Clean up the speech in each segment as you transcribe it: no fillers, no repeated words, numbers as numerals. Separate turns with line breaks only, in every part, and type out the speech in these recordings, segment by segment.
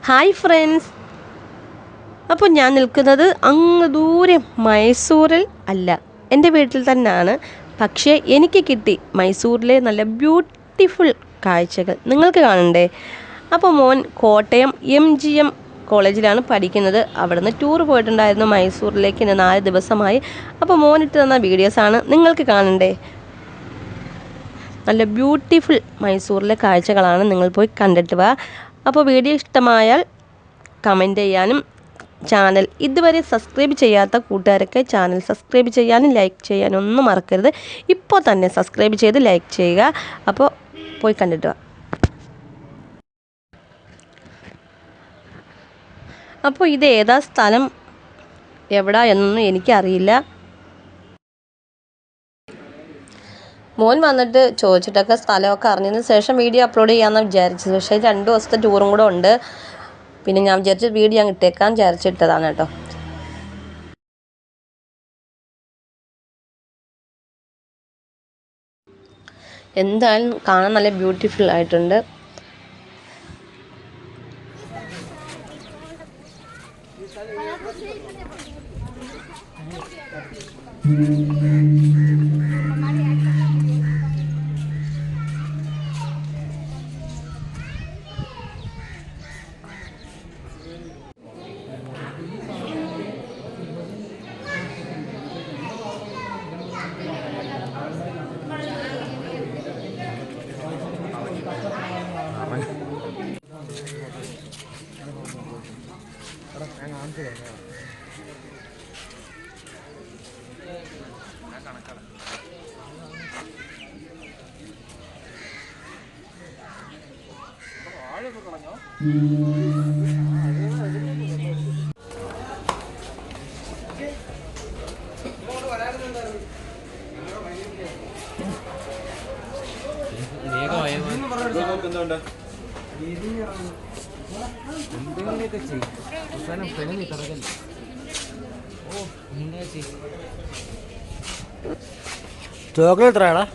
Hi friends, അപ്പോൾ ഞാൻ നിൽക്കുന്നത് അങ്ങ് ദൂരെ മൈസൂരിൽ അല്ല, എൻ്റെ വീട്ടിൽ തന്നെയാണ്. പക്ഷേ എനിക്ക് കിട്ടി മൈസൂരിലെ നല്ല ബ്യൂട്ടിഫുൾ കാഴ്ചകൾ നിങ്ങൾക്ക് കാണണ്ടേ. അപ്പോൾ മോൻ കോട്ടയം MGM കോളേജിലാണ് പഠിക്കുന്നത്. അവിടെ നിന്ന് ടൂർ പോയിട്ടുണ്ടായിരുന്നു മൈസൂരിലേക്ക്. 4 ദിവസമായി. അപ്പോൾ മോനിട്ട് തന്ന വീഡിയോസാണ് നിങ്ങൾക്ക് കാണണ്ടേ. നല്ല ബ്യൂട്ടിഫുൾ മൈസൂരിലെ കാഴ്ചകളാണ്, നിങ്ങൾ പോയി കണ്ടിട്ട് വാ. അപ്പോൾ വീഡിയോ ഇഷ്ടമായാൽ കമൻറ്റ് ചെയ്യാനും ചാനൽ ഇതുവരെ സബ്സ്ക്രൈബ് ചെയ്യാത്ത കൂട്ടുകാരൊക്കെ ചാനൽ സബ്സ്ക്രൈബ് ചെയ്യാനും ലൈക്ക് ചെയ്യാനും ഒന്നും മറക്കരുത്. ഇപ്പോൾ തന്നെ സബ്സ്ക്രൈബ് ചെയ്ത് ലൈക്ക് ചെയ്യുക. അപ്പോൾ പോയി കണ്ടിട്ട് വാ. അപ്പോൾ ഇത് ഏതാ സ്ഥലം എവിടാ എന്നൊന്നും എനിക്കറിയില്ല. മോൻ വന്നിട്ട് ചോദിച്ചിട്ടൊക്കെ സ്ഥലമൊക്കെ അറിഞ്ഞതിന് ശേഷം വീഡിയോ അപ്ലോഡ് ചെയ്യാമെന്ന് വിചാരിച്ചത്. പക്ഷേ 2 ദിവസത്തെ ടൂറും കൂടെ ഉണ്ട്. പിന്നെ ഞാൻ വിചാരിച്ചു വീഡിയോ അങ്ങ് ഇട്ടേക്കാൻ വിചാരിച്ചിട്ടതാണ് കേട്ടോ. എന്തായാലും കാണാൻ നല്ല ബ്യൂട്ടിഫുൾ ആയിട്ടുണ്ട്.
ചോക്ലേറ്റ് എത്രയാടാ?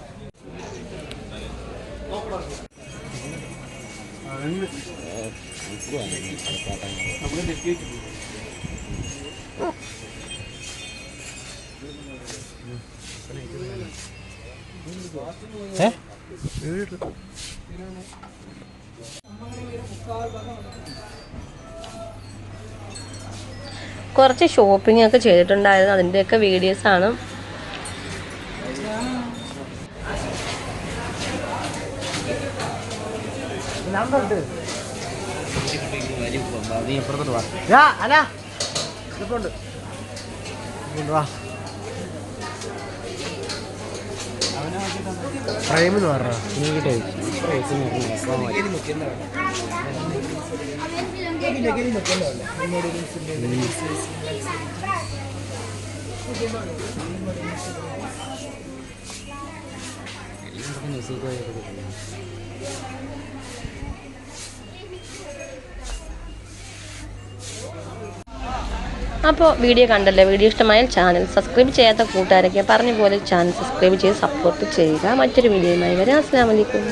കുറച്ച് ഷോപ്പിംഗ് ഒക്കെ ചെയ്തിട്ടുണ്ടായിരുന്നു, അതിൻ്റെയൊക്കെ വീഡിയോസാണ്.
ഫ്രെയിമെന്ന് പറഞ്ഞ
അപ്പോൾ വീഡിയോ കണ്ടല്ലോ. വീഡിയോ ഇഷ്ടമായാൽ ചാനൽ സബ്സ്ക്രൈബ് ചെയ്യാത്ത കൂട്ടുകാരൊക്കെ പറഞ്ഞ പോലെ ചാനൽ സബ്സ്ക്രൈബ് ചെയ്ത് സപ്പോർട്ട് ചെയ്യുക. മറ്റൊരു വീഡിയോയുമായി വരാം. അസ്സലാമു അലൈക്കും.